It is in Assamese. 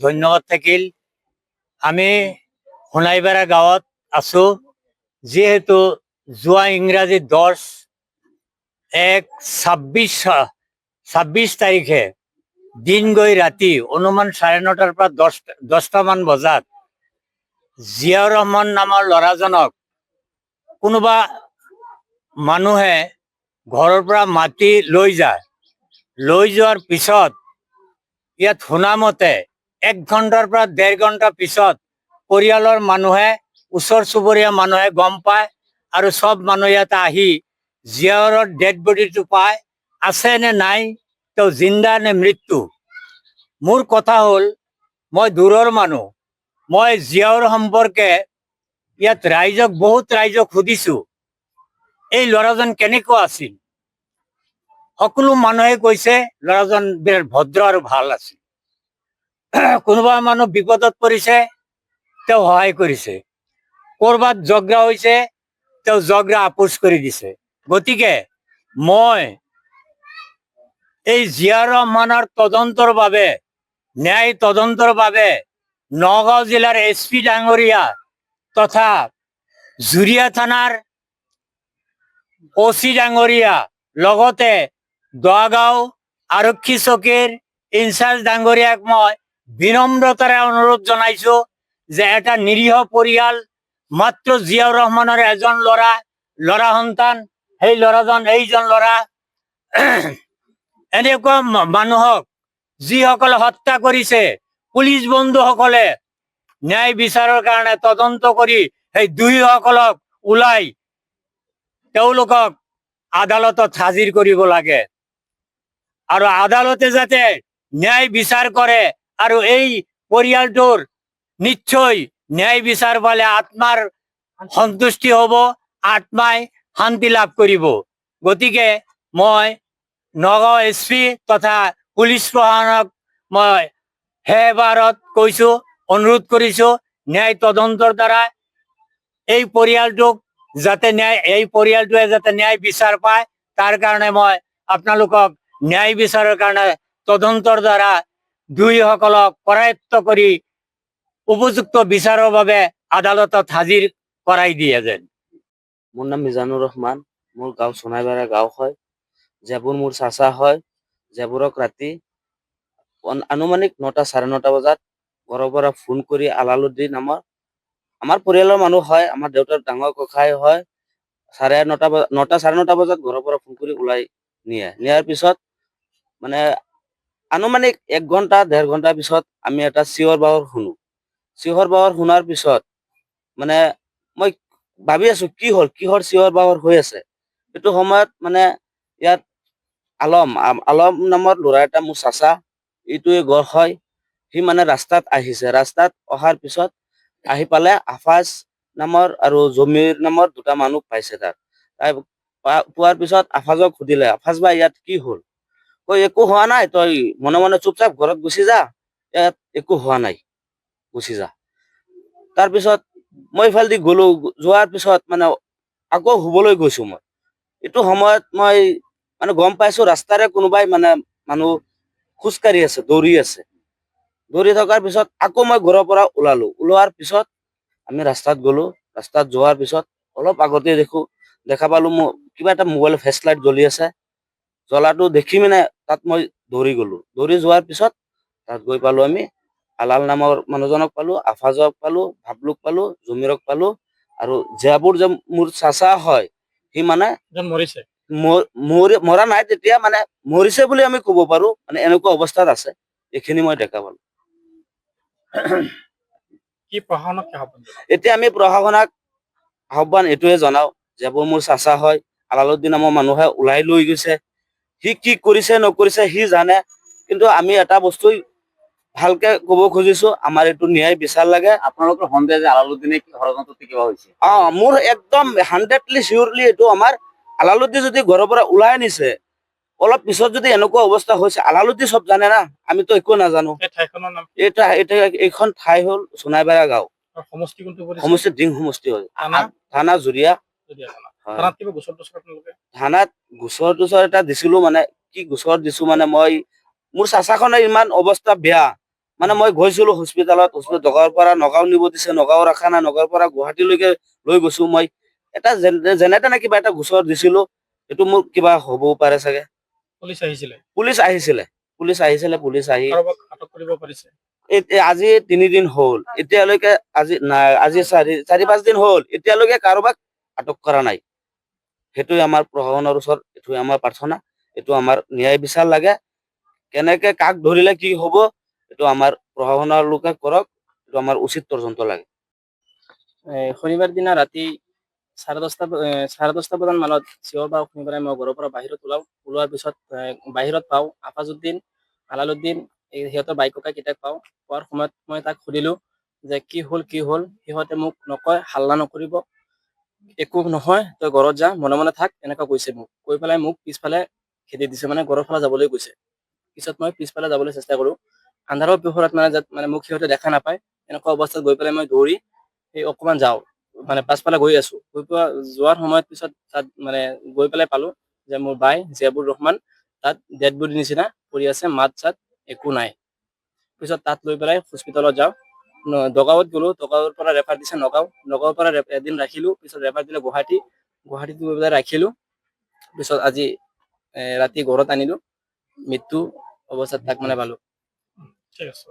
ধন্যবাদ থাকিল। আমি সোণাইপাৰা গাঁৱত আছো। যিহেতু যোৱা ইংৰাজী 10/1/26 তাৰিখে দিন গৈ ৰাতি অনুমান 9:30 পৰা 10টামান বজাত জিয়াউৰ ৰহমান নামৰ ল'ৰাজনক কোনোবা মানুহে ঘৰৰ পৰা মাতি লৈ যায়। লৈ যোৱাৰ পিছত ইয়াত শুনামতে 1 ঘণ্টাৰ পৰা 1.5 ঘণ্টা পিছত পৰিয়ালৰ মানুহে, ওচৰ চুবুৰীয়া মানুহে গম পায় আৰু সব মানুহ ইয়াত আহি জিয়াউৰৰ ডেড বডিটো পায়। আছে নে নাই, তেওঁ জিন্দা নে মৃত্যু। মোৰ কথা হ'ল, মই দূৰৰ মানুহ, মই জিয়াউৰ সম্পৰ্কে ইয়াত বহুত ৰাইজক সুধিছো, এই ল'ৰাজন কেনেকুৱা আছিল। সকলো মানুহে কৈছে ল'ৰাজন বিৰাট ভদ্ৰ আৰু ভাল আছিল। কোনোবা মানুহ বিপদত পৰিছে, তেওঁ সহায় কৰিছে। ক'ৰবাত ঝগড়া হৈছে, তেওঁ ঝগড়া আপোচ কৰি দিছে। গতিকে মই এই জিয়াউৰ ৰহমানৰ তদন্তৰ বাবে, ন্যায় তদন্তৰ বাবে নগাঁও জিলাৰ SP ডাঙৰীয়া তথা জুৰিয়া থানাৰ OC ডাঙৰীয়া, লগতে দোৱাগাঁও আৰক্ষী চকীৰ ইনচাৰ্জ ডাঙৰীয়াক মই বিনম্ৰতাৰে অনুৰোধ জনাইছো যে এটা নিৰীহ পৰিয়াল, মাত্ৰ জিয়াউৰ ৰহমানৰ এজন ল'ৰা সন্তান, সেই ল'ৰাজন এইজন ল'ৰা, এনেকুৱা মানুহক যিসকলে হত্যা কৰিছে, পুলিচ বন্ধুসকলে ন্যায় বিচাৰৰ কাৰণে তদন্ত কৰি সেই দুয়োসকলক ওলাই তেওঁলোকক আদালতত হাজিৰ কৰিব লাগে। আৰু আদালতে যাতে ন্যায় বিচাৰ কৰে আৰু এই পৰিয়ালটোৰ নিশ্চয় ন্যায় বিচাৰ পালে আত্মাৰ সন্তুষ্টি হ'ব, আত্মাই শান্তি লাভ কৰিব। গতিকে মই নগাঁও SP তথা পুলিচ প্ৰশাসনক মই সেইবাৰত কৈছো, অনুৰোধ কৰিছো, ন্যায় তদন্তৰ দ্বাৰা এই পৰিয়ালটোৱে যাতে ন্যায় বিচাৰ পায়, তাৰ কাৰণে মই আপোনালোকক ন্যায় বিচাৰৰ কাৰণে তদন্তৰ দ্বাৰা দুয়োসকলক কৰায়ত্ব কৰি উপযুক্ত বিচাৰৰ বাবে আদালতত হাজিৰ কৰাই দিয়ে যেন। মোৰ নাম মিজানুৰ ৰহমান, মোৰ গাঁও সোণাইপাৰা গাঁও হয়। জেবুৰ মোৰ চাচা হয়। জেবুৰক ৰাতি আনুমানিক 9টা 9:30 বজাত ঘৰৰ পৰা ফোন কৰি আলালুদ্দিন আমাৰ পৰিয়ালৰ মানুহ হয়, আমাৰ দেউতাৰ ডাঙৰ ককাই হয়। 9:30 বজাত ঘৰৰ পৰা ফোন কৰি ওলাই নিয়াৰ পিছত মানে আনুমানিক 1 ঘণ্টা 1.5 ঘণ্টাৰ পিছত আমি এটা চিঞৰ বাখৰ শুনো। চিঞৰ বাখৰ শুনাৰ পিছত মানে মই ভাবি আছো কি হ'ল, কিহৰ চিঞৰ বাখৰ হৈ আছে। সেইটো সময়ত মানে ইয়াত আলম নামৰ ল'ৰা এটা, মোৰ চাচা, এইটোৱে গড় হয়। সি মানে ৰাস্তাত আহিছে। ৰাস্তাত অহাৰ পিছত আহি পালে আফাজ নামৰ আৰু জমিৰ নামৰ 2টা মানুহ পাইছে। পোৱাৰ পিছত আফাজক সুধিলে, আফাজ ভাই ইয়াত কি হ'ল? কৈ একো হোৱা নাই, তই মনে মনে চুপচাপ ঘৰত গুচি যা, ইয়াত একো হোৱা নাই, গুচি যা। তাৰপিছত মই ইফালেদি গ'লো। যোৱাৰ পিছত মানে আকৌ শুবলৈ গৈছো মই। এইটো সময়ত মই মানে গম পাইছো ৰাস্তাৰে কোনোবাই মানে মানুহ খোজকাঢ়ি আছে, দৌৰি আছে। দৌৰি থকাৰ পিছত আকৌ মই ঘৰৰ পৰা ওলোৱাৰ পিছত আমি ৰাস্তাত গ'লো। ৰাস্তাত যোৱাৰ পিছত অলপ আগতে দেখা পালো মোৰ কিবা এটা মোবাইলৰ ফ্লেছ লাইট জ্বলি আছে। জ্বলাটো দেখি মানে তাত মই দৌৰি গ'লো। দৌৰি যোৱাৰ পিছত তাত গৈ পালো আমি আলাল নামৰ মানুহজনক পালো, আফাজক পালো, ভাবলুক পালো, জমিৰক পালো। আৰু জিয়াবুৰ যে মোৰ চাচা হয়, সি মানে মৰিছে, মৰা নাই, তেতিয়া মানে মৰিছে বুলি আমি ক'ব পাৰো। মানে এনেকুৱা অৱস্থাত আছে। এইখিনি মই দেখা পালো। এতিয়া আমি প্ৰশাসনক আহ্বান এইটোৱে জনাও, জিয়াবুৰ মোৰ চাচা হয়, আলালুদ্দিন নামৰ মানুহে ওলাই লৈ গৈছে। সি কি কৰিছে নকৰিছে সি জানে, কিন্তু আমি এটা বস্তু ভালকে ক'ব খুজিছো, আমাৰ এইটো ন্যায় বিচাৰ লাগে। আপোনালোকৰ সন্দেহ যে আলালুদ্দিনে ষড়যন্ত্ৰতে কিবা হৈছে? মোৰ একদম 100% চিয়ৰলি এইটো আমাৰ আলালুদ্দিন যদি ঘৰৰ পৰা ওলাই নিছে, অলপ পিছত যদি এনেকুৱা অৱস্থা হৈছে, আলালুদ্দিন চব জানে না, আমিতো একো নাজানো। এইখন ঠাই হ'ল সোণাইপাৰা গাঁও। সমষ্টি ডিং সমষ্টি হয়। থানা জুৰিয়া। থানাত গোচৰ এটা দিছিলো। মানে কি গোচৰ দিছো মানে, মই মোৰ চাচাখনৰ ইমান অৱস্থা বেয়া, মানে মই গৈছিলো হস্পিতালত নগাঁৱৰ পৰা নগাঁও নিব দিছে, নগাঁও ৰখা নাই, নগাঁৱৰ পৰা গুৱাহাটীলৈকে লৈ গৈছো মই। এটা যেনে তেনে কিবা এটা গোচৰ দিছিলো, এইটো মোৰ কিবা হ'বও পাৰে চাগে। পুলিচ আহিছিলে, পুলিচ আহিছিলে, পুলিচ আহি কাৰোবাক আটক কৰিব পাৰিছে? আজি 3 দিন হ'ল, এতিয়ালৈকে আজি নাই, আজি 4-5 দিন হ'ল, এতিয়ালৈকে কাৰোবাক আটক কৰা নাই। সেইটোৱে আমাৰ প্ৰশাসনৰ ওচৰত, এইটোৱে আমাৰ প্ৰাৰ্থনা, এইটো আমাৰ ন্যায় বিচাৰ লাগে। কেনেকে কাক ধৰিলে কি হ'ব, এইটো আমাৰ প্ৰশাসনৰ লোকে কৰক, এইটো আমাৰ উচিত তদন্ত লাগে। শনিবাৰ দিনা ৰাতি 10:30 বজাত মানত চিঞৰ বাও শুনি পেলাই মই ঘৰৰ পৰা বাহিৰত ওলোৱাৰ পিছত বাহিৰত পাওঁ আফাজুদ্দিন, আলালুদ্দিন, সিহঁতৰ বাইক ককাই কেইটাক পোৱাৰ সময়ত মই তাক সুধিলো যে কি হ'ল। সিহঁতে মোক নকয়, হাল্লা নকৰিব, একো নহয়, তই ঘৰত যা, মনে মনে থাক, এনেকুৱা কৈছে মোক। কৈ পেলাই মোক পিছফালে খেদি দিছে, মানে ঘৰৰ ফালে যাবলৈ কৈছে। পিছত মই পিছফালে যাবলৈ চেষ্টা কৰো, আন্ধাৰৰ পোহৰত মানে মোক সিহঁতে দেখা নাপায়। এনেকুৱা অৱস্থাত গৈ পেলাই মই দৌৰি অকমান যাওঁ, মানে পাছফালে গৈ আছো। যোৱাৰ সময়ত পিছত তাত মানে গৈ পেলাই পালো যে মোৰ বাই জিয়াবুৰ ৰহমান তাত ডেড বডি নিচিনা পৰি আছে, মাত চাত একো নাই। পিছত তাত লৈ পেলাই হস্পিতালত যাওঁ। দগাঁৱত গ'লো, দগাঁৱৰ পৰা ৰেফাৰ দিছে নগাঁৱৰ পৰা এদিন ৰাখিলো, পিছত ৰেফাৰ দিলে গুৱাহাটীত গৈ পেলাই ৰাখিলো। পিছত আজি ৰাতি ঘৰত আনিলো, মৃত্যু অৱস্থাত তাক মানে পালো। ঠিক আছে।